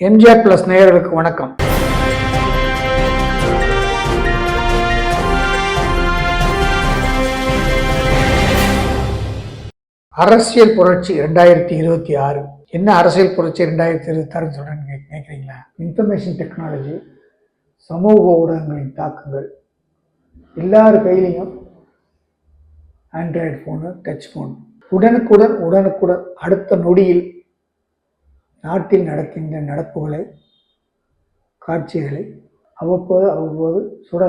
MGR plus நேயர்களுக்கு வணக்கம். அரசியல் புரட்சி 2026. என்ன அரசியல் புரட்சி 2026 சொல்றேன்னு நினைக்கிறீங்களா? இன்ஃபர்மேஷன் டெக்னாலஜி, சமூக ஊடகங்களின் தாக்கங்கள், எல்லார் கையிலையும் ஆண்ட்ராய்டு ஃபோனு, டச் ஃபோன், உடனுக்குடன் அடுத்த நொடியில் நாட்டில் நடக்கின்ற நடப்புகளை, காட்சிகளை அவ்வப்போது சுட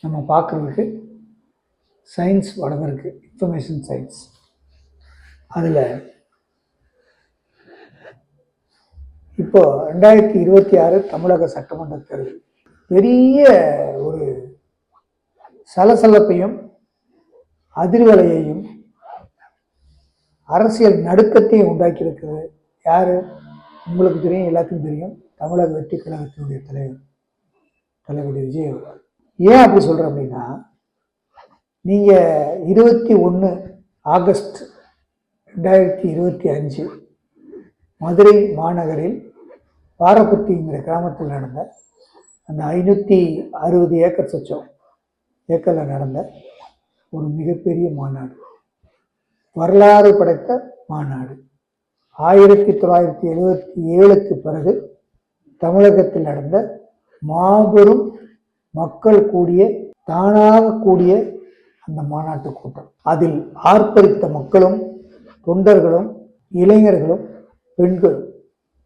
நம்ம பார்க்குறதுக்கு சயின்ஸ் வளர்ந்துருக்கு. Information science. அதில் இப்போ 2026 தமிழக சட்டமன்ற தேர்தல் பெரிய ஒரு சலசலப்பையும் அதிர்வலையையும் அரசியல் நடுக்கத்தையும் உண்டாக்கி இருக்குது. யாரு? உங்களுக்கு தெரியும், எல்லாத்துக்கும் தெரியும், தமிழக வெற்றி கழகத்தினுடைய தலைவர் தளபதி விஜய் அவர்கள். ஏன் அப்படி சொல்றேன் அப்படின்னா, நீங்க 21 ஆகஸ்ட் 2025 மதுரை மாநகரில் பாரபத்திங்கிற கிராமத்தில் நடந்த அந்த 560 ஏக்கர் சொச்சம் ஏக்கரில் நடந்த ஒரு மிகப்பெரிய மாநாடு, வரலாறு படைத்த மாநாடு. 1977க்கு பிறகு தமிழகத்தில் நடந்த மாபெரும் மக்கள் கூடிய, தானாக கூடிய அந்த மாநாட்டு கூட்டம். அதில் ஆர்ப்பரித்த மக்களும், தொண்டர்களும், இளைஞர்களும், பெண்களும்,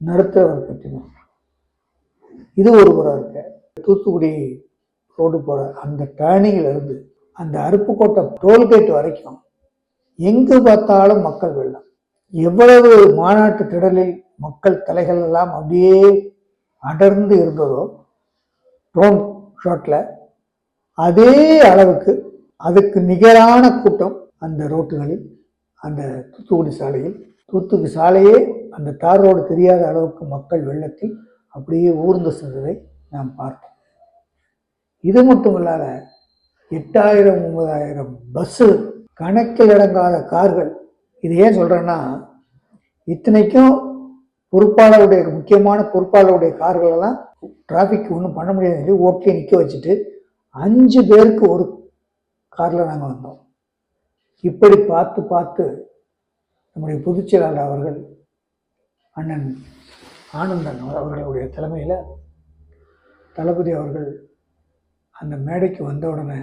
நடுத்தர வர்க்கத்தினர். இது ஒரு புறம் இருக்க, தூத்துக்குடி ரோடு போற அந்த டர்னிங்ல இருந்து அந்த அருப்புக்கோட்டை டோல்கேட் வரைக்கும் எங்கு பார்த்தாலும் மக்கள் வெள்ளம். எவ்வளவு மாநாட்டு திடலில் மக்கள் தலைகள் எல்லாம் அப்படியே அடர்ந்து இருந்ததோ ட்ரோன் ஷாட்ல, அதே அளவுக்கு அதுக்கு நிகரான கூட்டம் அந்த ரோட்டுகளில், அந்த தூத்துக்குடி சாலையே அந்த தார் ரோடு தெரியாத அளவுக்கு மக்கள் வெள்ளத்தில் அப்படியே ஊர்ந்து சென்றதை நாம் பார்த்தோம். இது மட்டும் இல்லாத 8000 9000 பஸ்ஸு, கணக்கில் அடங்காத கார்கள். இது ஏன் சொல்றேன்னா, இத்தனைக்கும் பொறுப்பாளருடைய, முக்கியமான பொறுப்பாளருடைய கார்கள் எல்லாம் டிராஃபிக் ஒன்றும் பண்ண முடியாது, ஓகே நிற்க வச்சுட்டு 5 பேருக்கு ஒரு கார்ல நாங்கள் வந்தோம். இப்படி பார்த்து நம்முடைய பொதுச் செயலாளர் அவர்கள், அண்ணன் ஆனந்தன் அவர்களுடைய தலைமையில் தளபதி அவர்கள் அந்த மேடைக்கு வந்த உடனே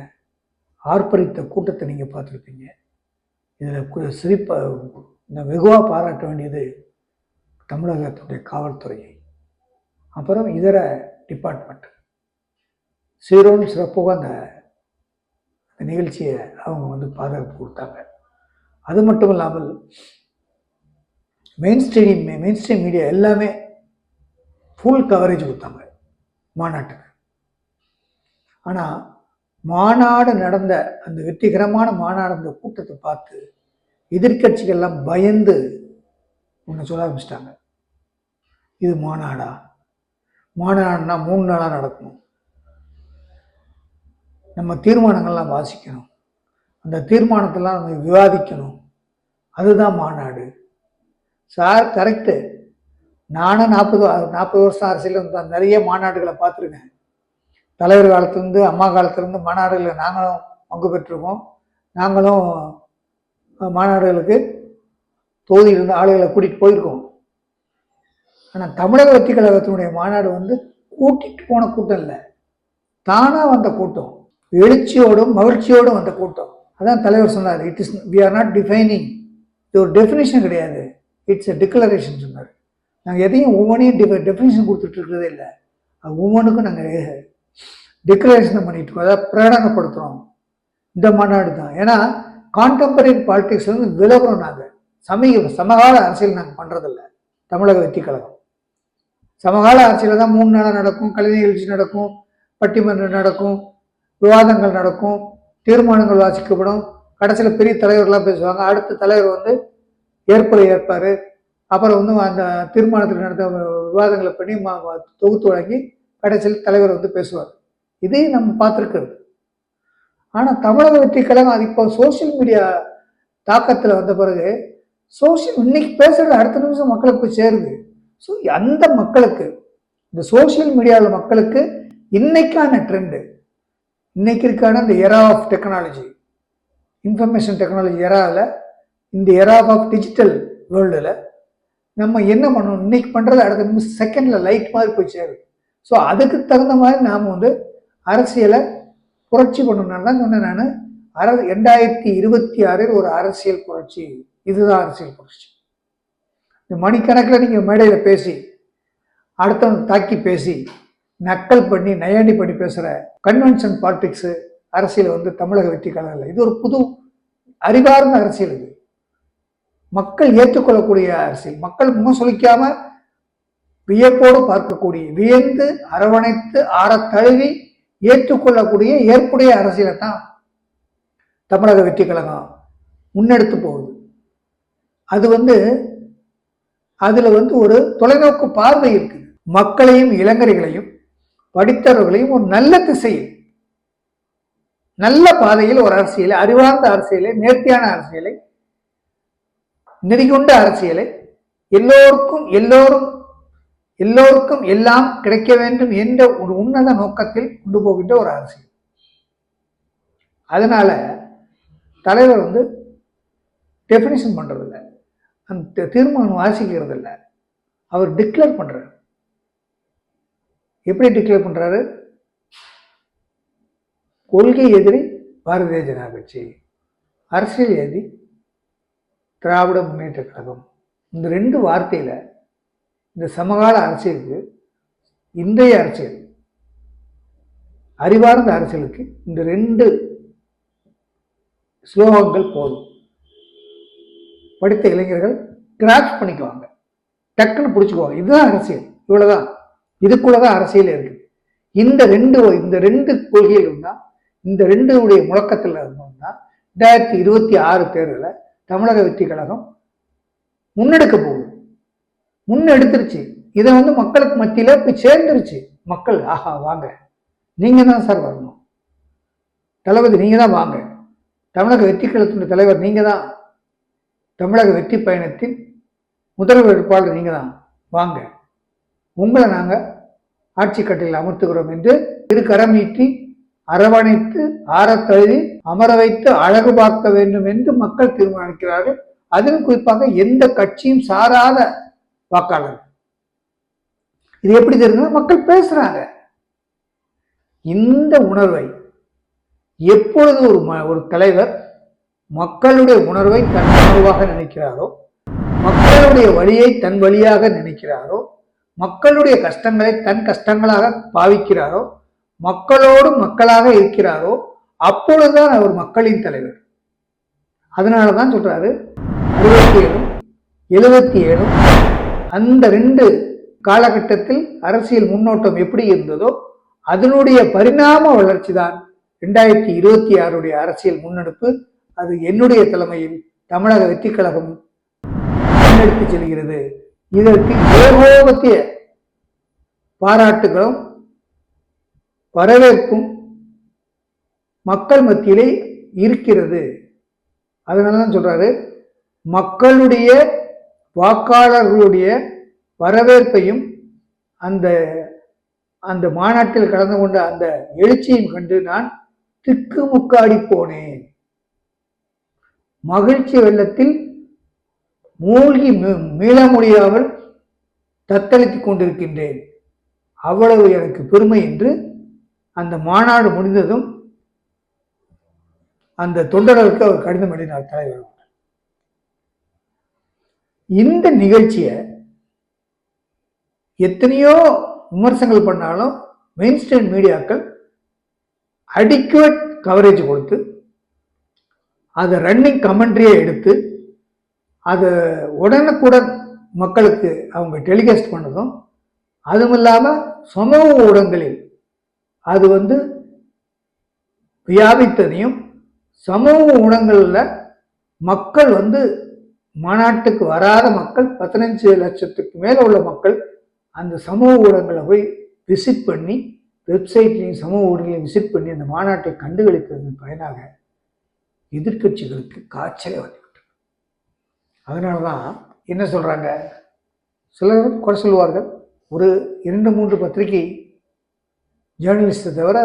ஆர்ப்பரித்த கூட்டத்தை நீங்கள் பார்த்துருப்பீங்க. இதில் நான் வெகுவாக பாராட்ட வேண்டியது தமிழகத்துடைய காவல்துறையை, அப்புறம் இதர டிபார்ட்மெண்ட் சீரோன்னு சிறப்பாக அந்த நிகழ்ச்சியை அவங்க பாதுகாப்பு கொடுத்தாங்க. அது மட்டும் இல்லாமல் மெயின் ஸ்ட்ரீம் மீடியா எல்லாமே ஃபுல் கவரேஜ் கொடுத்தாங்க மாநாட்டுக்கு. ஆனால் மாநாடு நடந்த அந்த வெற்றிகரமான மாநாடு, அந்த கூட்டத்தை பார்த்து எதிர்கட்சிகள்லாம் பயந்து ஒன்று சொல்ல ஆரம்பிச்சிட்டாங்க. இது மாநாடுனா 3 நாளாக நடக்கணும், நம்ம தீர்மானங்கள்லாம் வாசிக்கணும், அந்த தீர்மானத்தெல்லாம் நம்ம விவாதிக்கணும், அதுதான் மாநாடு. Sir correct. நானும் 40 வருஷம் அரசியல் நிறைய மாநாடுகளை பார்த்துருக்கேன். தலைவர் காலத்துலேருந்து, அம்மா காலத்துலேருந்து மாநாடுகளில் நாங்களும் பங்கு பெற்றிருக்கோம். நாங்களும் மாநாடுகளுக்கு தொகுதியிலிருந்து ஆளுகளை கூட்டிகிட்டு போயிருக்கோம். ஆனால் தமிழக வெற்றி கழகத்தினுடைய மாநாடு கூட்டிகிட்டு போன கூட்டம் இல்லை, தானாக வந்த கூட்டம், எழுச்சியோடும் மகிழ்ச்சியோடும் வந்த கூட்டம். அதான் தலைவர் சொன்னார், we are not defining, இது ஒரு டெஃபினேஷன் கிடையாது, இட்ஸ் எ டிக்ளரேஷன் சொன்னார். நாங்கள் எதையும் ஒவ்வொன்றையும் டெஃபினேஷன் கொடுத்துட்டு இருக்கிறதே இல்லை, அது ஒவ்வொன்றுக்கும் நாங்கள் டிக்ளரேஷன் பண்ணிட்டு இருக்கோம், அதாவது பிரகடனப்படுத்துகிறோம். இந்த மாநாடு தான். ஏன்னா கான்டெம்பரரி பாலிடிக்ஸ்லேருந்து விலகுறோம். நாங்கள் சமகால அரசியல் நாங்கள் பண்ணுறதில்ல. தமிழக வெற்றி கழகம் சமகால அரசியலில் தான் 3 நாளாக நடக்கும், கலை நிகழ்ச்சி நடக்கும், பட்டிமன்றம் நடக்கும், விவாதங்கள் நடக்கும், தீர்மானங்கள் வாசிக்கப்படும், கடைசியில் பெரிய தலைவர்கள்லாம் பேசுவாங்க, அடுத்த தலைவர் ஏற்பார், அப்புறம் அந்த தீர்மானத்தில் நடந்த விவாதங்களை பண்ணி தொகுத்து வழங்கி கடைசியில் தலைவர் பேசுவார். இதையும் நம்ம பார்த்துருக்கிறது. ஆனால் தமிழக வெற்றி கழகம் அது இப்போ சோசியல் மீடியா தாக்கத்தில் வந்த பிறகு இன்னைக்கு பேசுறது அடுத்த நிமிஷம் மக்களுக்கு போய் சேருது. ஸோ அந்த மக்களுக்கு, இந்த சோசியல் மீடியாவில் மக்களுக்கு இன்னைக்கான ட்ரெண்டு, இன்னைக்கு இருக்கான இந்த era of technology, information technology எராவில், இந்த எரா ஆஃப் டிஜிட்டல் வேர்ல்டில் நம்ம என்ன பண்ணணும், இன்னைக்கு பண்ணுறது அடுத்த நிமிஷம் செகண்டில் லைட் மாதிரி போய் சேருது. ஸோ அதுக்கு தகுந்த மாதிரி நாம் வந்து அரசியலை புரட்சி பண்ணணும்னு தான் சொன்னேன் நான். 2026 ஒரு அரசியல் புரட்சி, இதுதான் அரசியல் புரட்சி. இந்த மணிக்கணக்கில் நீங்கள் மேடையில் பேசி அடுத்தவங்க தாக்கி பேசி நக்கல் பண்ணி நையாண்டி பண்ணி பேசுகிற கன்வென்ஷன் பாலிடிக்ஸு அரசியல் வந்து தமிழக வெற்றி கழகம் இல்லை. இது ஒரு புது அறிவார்ந்த அரசியல். இது மக்கள் ஏற்றுக்கொள்ளக்கூடிய அரசியல், மக்கள் முகம் சொலிக்காம வியப்போடு பார்க்கக்கூடிய, வியந்து அரவணைத்து ஆற தழுவி ஏற்றுக்கொள்ளக்கூடிய ஏற்புடைய அரசியலை தான் தமிழக வெற்றி கழகம் முன்னெடுத்து போகுது. அது வந்து அதுல வந்து ஒரு தொலைநோக்கு பார்வை இருக்குது. மக்களையும் இளைஞர்களையும் படித்தவர்களையும் ஒரு நல்ல திசையில், நல்ல பாதையில் ஒரு அரசியலை, அறிவார்ந்த அரசியலை, நேர்த்தியான அரசியலை, நெறிகொண்ட அரசியலை, எல்லோருக்கும் எல்லாம் கிடைக்க வேண்டும் என்ற ஒரு உன்னத நோக்கத்தில் கொண்டு போகின்ற ஒரு அரசியல். அதனால தலைவர் வந்து டெஃபினிஷன் பண்றதில்லை, அந்த தீர்மானம் வாசிக்கிறது இல்லை, அவர் டிக்ளேர் பண்றாரு. எப்படி டிக்ளேர் பண்றாரு? கொள்கை எதிரி பாரதிய ஜனதா கட்சி, அரசியல் எதிரி திராவிட முன்னேற்ற கழகம். இந்த ரெண்டு வார்த்தையில இந்த சமகால அரசியலுக்கு, இன்றைய அரசியல், அறிவார்ந்த அரசியலுக்கு இந்த ரெண்டு ஸ்லோகங்கள் போதும். படித்த இளைஞர்கள் கிராச் பண்ணிக்குவாங்க, டக்குன்னு பிடிச்சுக்குவாங்க. இதுதான் அரசியல், இவ்வளவுதான், இதுக்குள்ளதான் அரசியல் இருக்கு. இந்த ரெண்டு கொள்கைகள் தான், இந்த ரெண்டு உடைய முழக்கத்தில் இருந்தோம்னா 2026 தேர்தலில் தமிழக வெற்றி கழகம் முன்னெடுக்க போகுது. முன்னெடுத்துருச்சு. இதை வந்து மக்களுக்கு மத்தியில போய் சேர்ந்துருச்சு. மக்கள் ஆஹா வாங்க, நீங்க தான் சார் வரணும், தளபதி நீங்க தான் வாங்க, தமிழக வெற்றி கழகத்தின் தலைவர் நீங்க தான், தமிழக வெற்றி பயணத்தின் முதல் வேட்பாளர் நீங்க தான், வாங்க, உங்களை நாங்க ஆட்சி கட்டில் அமர்த்துகிறோம் என்று திருக்கரம் நீட்டி அரவணைத்து ஆரத்தழுதி அமர வைத்து அழகு பார்க்க வேண்டும் என்று மக்கள் தீர்மானிக்கிறார்கள். அதிலும் குறிப்பாக எந்த கட்சியும் சாராத வாக்காளர். இது எப்படி தெரியுதுன்னா, மக்கள் பேசுறாங்க. இந்த உணர்வை எப்பொழுது ஒரு தலைவர் மக்களுடைய உணர்வை தன் உணர்வாக நினைக்கிறாரோ, மக்களுடைய வழியை தன் வழியாக நினைக்கிறாரோ, மக்களுடைய கஷ்டங்களை தன் கஷ்டங்களாக பாவிக்கிறாரோ, மக்களோடு மக்களாக இருக்கிறாரோ, அப்பொழுதுதான் அவர் மக்களின் தலைவர். அதனாலதான் சொல்றாரு 67 77 அந்த ரெண்டு காலகட்டத்தில் அரசியல் முன்னோட்டம் எப்படி இருந்ததோ அதனுடைய பரிணாம வளர்ச்சி தான் 2026 அரசியல் முன்னெடுப்பு. அது என்னுடைய தலைமையில் தமிழக வெற்றி கழகம் முன்னெடுத்து செல்கிறது. இதற்கு ஏகோபத்திய பாராட்டுகளும் வரவேற்பும் மக்கள் மத்தியிலே இருக்கிறது. அதனாலதான் சொல்றாரு, மக்களுடைய வாக்காளர்களுடைய வரவேற்பையும் அந்த அந்த மாநாட்டில் கலந்து கொண்ட அந்த எழுச்சியையும் கண்டு நான் திக்குமுக்காடி போனேன். மகிழ்ச்சி வெள்ளத்தில் மூழ்கி மீள முடியாமல் தத்தளித்துக் கொண்டிருக்கின்றேன். அவ்வளவு எனக்கு பெருமை என்று அந்த மாநாடு முடிந்ததும் அந்த தொண்டர்களுக்கு அவர் கடிதம் எழுதினார் தலைவர். இந்த நிகழ்ச்சியை எத்தனையோ விமர்சனங்கள் பண்ணாலும் மெயின் ஸ்ட்ரீம் மீடியாக்கள் அடிக்குவேட் கவரேஜ் கொடுத்து அதை ரன்னிங் கமெண்ட்ரியை எடுத்து அதை உடனுக்குடன் மக்களுக்கு அவங்க டெலிகாஸ்ட் பண்ணதும், அதுவும் இல்லாமல் சமூக ஊடகங்களில் அது வந்து வியாபித்ததையும், சமூக ஊடகங்களில் மக்கள் வந்து மாநாட்டுக்கு வராத மக்கள் 15 லட்சத்துக்கு மேலே உள்ள மக்கள் அந்த சமூக ஊடகங்களை போய் விசிட் பண்ணி, வெப்சைட்லையும் சமூக ஊடகங்களையும் விசிட் பண்ணி அந்த மாநாட்டை கண்டுகளித்ததன் பயனாக எதிர்கட்சிகளுக்கு காய்ச்சலே வந்துவிட்டது. அதனால தான் என்ன சொல்றாங்க, சிலர் குறை சொல்லுவார்கள். ஒரு 2-3 பத்திரிகை ஜேர்னலிஸ்ட்டை தவிர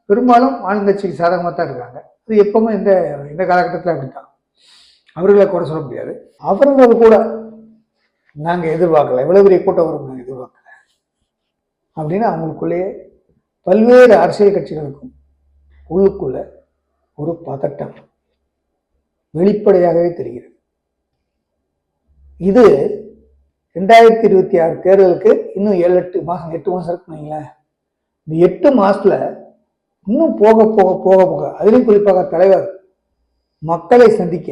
பெரும்பாலும் ஆளுங்கட்சிக்கு சாதகமாக தான் இருக்காங்க. அது எப்பவுமே இந்த காலகட்டத்தில் அப்படித்தான். அவர்களை குறை சொல்ல முடியாது. அவர்கள் கூட நாங்கள் எதிர்பார்க்கல, எவ்வளோ பெரிய கூட்டம் வரும் நாங்கள் எதிர்பார்க்கல அப்படின்னு அவங்களுக்குள்ளேயே பல்வேறு அரசியல் கட்சிகளுக்கும் உள்ளுக்குள்ள ஒரு பதட்டம் வெளிப்படையாகவே தெரிகிறது. இது 2026 தேர்தலுக்கு இன்னும் 8 மாதம் இருக்குங்களேன். இந்த 8 மாசத்துல இன்னும் போக போக போக போக அதிலும் குறிப்பாக தலைவர் மக்களை சந்திக்க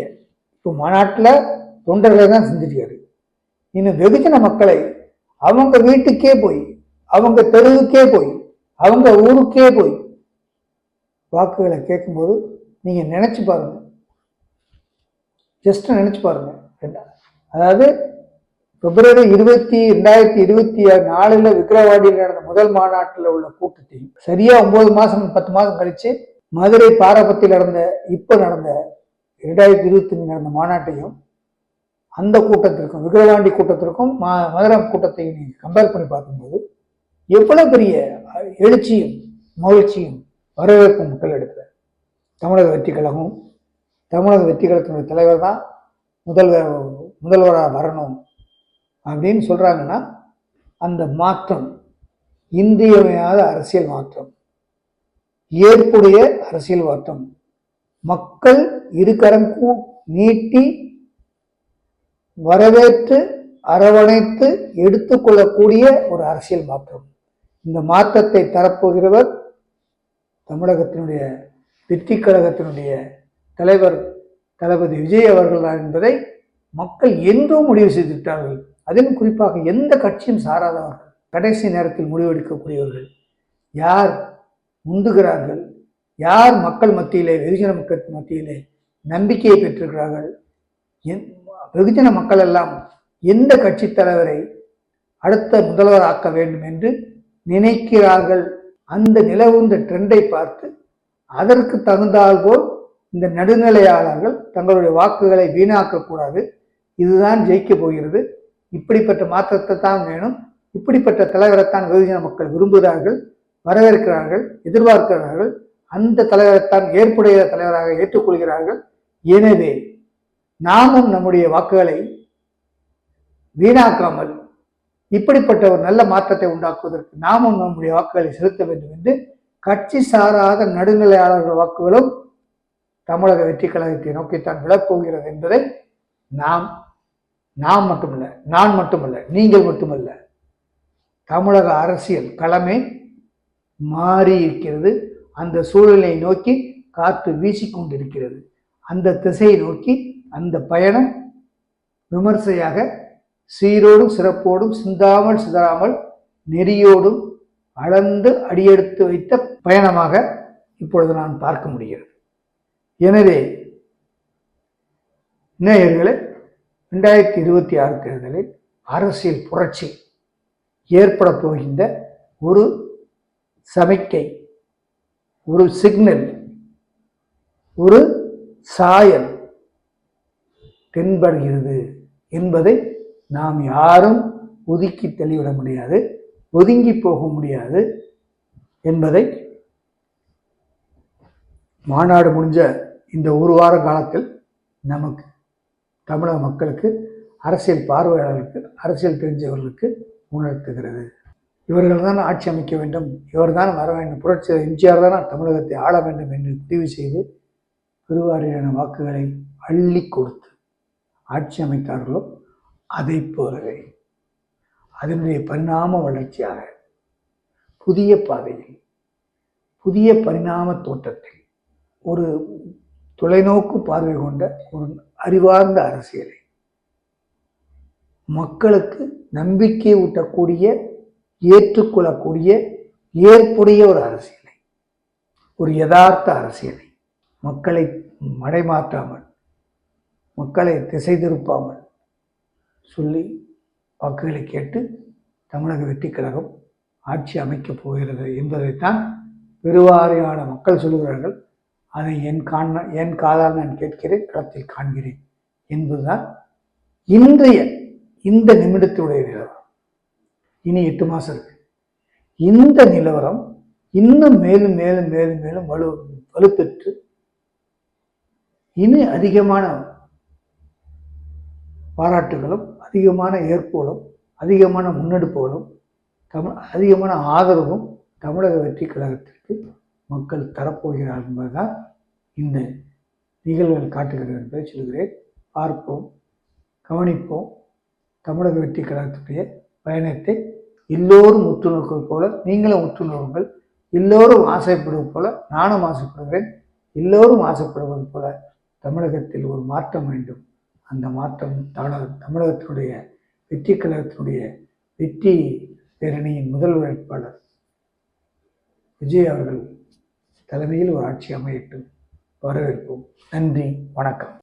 இப்போ மாநாட்டில் தொண்டர்களை தான் சந்திச்சாரு. இன்னும் வெகுஜன மக்களை அவங்க வீட்டுக்கே போய், அவங்க தெருவுக்கே போய், அவங்க ஊருக்கே போய் வாக்குகளை கேட்கும்போது நீங்க நினைச்சு பாருங்க, ஜஸ்ட் நினைச்சு பாருங்க. அதாவது பிப்ரவரி 2024 விக்கிரவாண்டியில் நடந்த முதல் மாநாட்டில் உள்ள கூட்டத்தையும் சரியா 9 மாசம் 10 மாதம் கழிச்சு மதுரை பாரபத்தில் இப்ப நடந்த 2025 நடந்த மாநாட்டையும் அந்த கூட்டத்திற்கும் விக்கிரவாண்டி கூட்டத்திற்கும் மதுரை கூட்டத்தையும் நீங்க கம்பேர் பண்ணி பார்க்கும்போது எவ்வளவு பெரிய எழுச்சியும் மகிழ்ச்சியும் வரவேற்பும் மக்கள் எடுக்கிற தமிழக வெற்றி கழகம், தமிழக வெற்றி கழகத்தினுடைய தலைவர் தான் முதல்வராக வரணும் அப்படின்னு சொல்றாங்கன்னா அந்த மாற்றம் இன்றியமையாத அரசியல் மாற்றம், ஏற்புடைய அரசியல் மாற்றம், மக்கள் இருக்கரம் நீட்டி வரவேற்று அரவணைத்து எடுத்துக்கொள்ளக்கூடிய ஒரு அரசியல் மாற்றம். இந்த மாற்றத்தை தரப்போகிறவர் தமிழகத்தினுடைய வெற்றி கழகத்தினுடைய தலைவர் தளபதி விஜய் அவர்கள் தான் என்பதை மக்கள் என்றும் முடிவு செய்துவிட்டார்கள். அதிலும் குறிப்பாக எந்த கட்சியும் சாராதவர்கள், கடைசி நேரத்தில் முடிவெடுக்கக்கூடியவர்கள், யார் முந்துகிறார்கள், யார் மக்கள் மத்தியிலே வெகுஜன மக்கள் மத்தியிலே நம்பிக்கையை பெற்றிருக்கிறார்கள், வெகுஜன மக்கள் எல்லாம் எந்த கட்சி தலைவரை அடுத்த முதல்வர் ஆக்க வேண்டும் என்று நினைக்கிறார்கள். அந்த நிலவுந்த ட்ரெண்டை பார்த்து அதற்கு தகுந்தால் போல் இந்த நடுநிலையாளர்கள் தங்களுடைய வாக்குகளை வீணாக்கக்கூடாது, இதுதான் ஜெயிக்க போகிறது, இப்படிப்பட்ட மாற்றத்தை தான் வேணும், இப்படிப்பட்ட தலைவரைத்தான் வெகுஜன மக்கள் விரும்புகிறார்கள், வரவேற்கிறார்கள், எதிர்பார்க்கிறார்கள், அந்த தலைவரைத்தான் ஏற்புடைய தலைவராக ஏற்றுக்கொள்கிறார்கள். எனவே நாமும் நம்முடைய வாக்குகளை வீணாக்காமல் இப்படிப்பட்ட ஒரு நல்ல மாற்றத்தை உண்டாக்குவதற்கு நாமும் நம்முடைய வாக்குகளை செலுத்த வேண்டும் என்று கட்சி சாராத நடுநிலையாளர்கள் வாக்குகளும் தமிழக வெற்றி கழகத்தை நோக்கித்தான் விழப்போகிறது என்பதை நான் மட்டுமல்ல நீங்கள் மட்டுமல்ல, தமிழக அரசியல் களமே மாறி இருக்கிறது. அந்த சூழலை நோக்கி காற்று வீசிக்கொண்டிருக்கிறது. அந்த திசையை நோக்கி அந்த பயணம் விமர்சையாக சீரோடும் சிறப்போடும் சிந்தாமல் சிதறாமல் நெறியோடும் அளந்து அடியெடுத்து வைத்த பயணமாக இப்பொழுது நான் பார்க்க முடிகிறது. எனவே நேயர்களே, 2026 தேர்தலில் அரசியல் புரட்சி ஏற்பட போகின்ற ஒரு சமிக்கை, ஒரு சிக்னல், ஒரு சாயல் தென்படுகிறது என்பதை நாம் யாரும் ஒதுக்கி தள்ளிவிட முடியாது, ஒதுங்கி போக முடியாது என்பதை மாநாடு முடிஞ்ச இந்த ஒரு வார காலத்தில் நமக்கு தமிழக மக்களுக்கு, அரசியல் பார்வையாளர்களுக்கு, அரசியல் தெரிஞ்சவர்களுக்கு உணர்த்துகிறது. இவர்கள் தான் ஆட்சி அமைக்க வேண்டும், இவர்தான் வர வேண்டும், புரட்சி எம்ஜிஆர் தான் தமிழகத்தை ஆள வேண்டும் என்று முடிவு செய்து பெருவாரியான வாக்குகளை அள்ளி கொடுத்து ஆட்சி அமைத்தார்களோ அதை போலவே அதனுடைய பரிணாம வளர்ச்சியாக புதிய பாதையில், புதிய பரிணாம தோற்றத்தில் ஒரு தொலைநோக்கு பார்வை கொண்ட ஒரு அறிவார்ந்த அரசியலை, மக்களுக்கு நம்பிக்கை ஊட்டக்கூடிய, ஏற்றுக்கொள்ளக்கூடிய, ஏற்புடைய ஒரு அரசியலை, ஒரு யதார்த்த அரசியலை, மக்களை மடைமாற்றாமல், மக்களை திசை திருப்பாமல் சொல்லி வாக்குகளை கேட்டு தமிழக வெற்றி கழகம் ஆட்சி அமைக்கப் போகிறது என்பதைத்தான் பெருவாரியான மக்கள் சொல்லுகிறார்கள். அதை என் காதால் நான் கேட்கிறேன், களத்தில் காண்கிறேன் என்பதுதான் இன்றைய இந்த நிமிடத்துடைய நிலவரம். இனி 8 மாதம் இருக்கு. இந்த நிலவரம் இன்னும் மேலும் மேலும் மேலும் மேலும் வலுப்பெற்று இனி அதிகமான பாராட்டுகளும் அதிகமான ஏற்புகளும் அதிகமான முன்னெடுப்புகளும் அதிகமான ஆதரவும் தமிழக வெற்றி கழகத்திற்கு மக்கள் தரப்போகிறார் என்பதுதான் இந்த நிகழ்வுகள் காட்டுகிறது என்பதை சொல்கிறேன். பார்ப்போம், கவனிப்போம். தமிழக வெற்றி கழகத்துடைய பயணத்தை எல்லோரும் உற்று நோக்குவது போல நீங்களும் உற்று நோக்குங்கள். எல்லோரும் ஆசைப்படுவது போல நானும் ஆசைப்படுகிறேன். எல்லோரும் ஆசைப்படுவது போல தமிழகத்தில் ஒரு மாற்றம் வேண்டும். அந்த மாற்றம் தமிழகத்தினுடைய வெற்றி கழகத்தினுடைய வெற்றி பேரணியின் முதல் வேட்பாளர் விஜய் அவர்கள் தலைமையில் ஒரு ஆட்சி அமையட்டும். வரவேற்போம். நன்றி, வணக்கம்.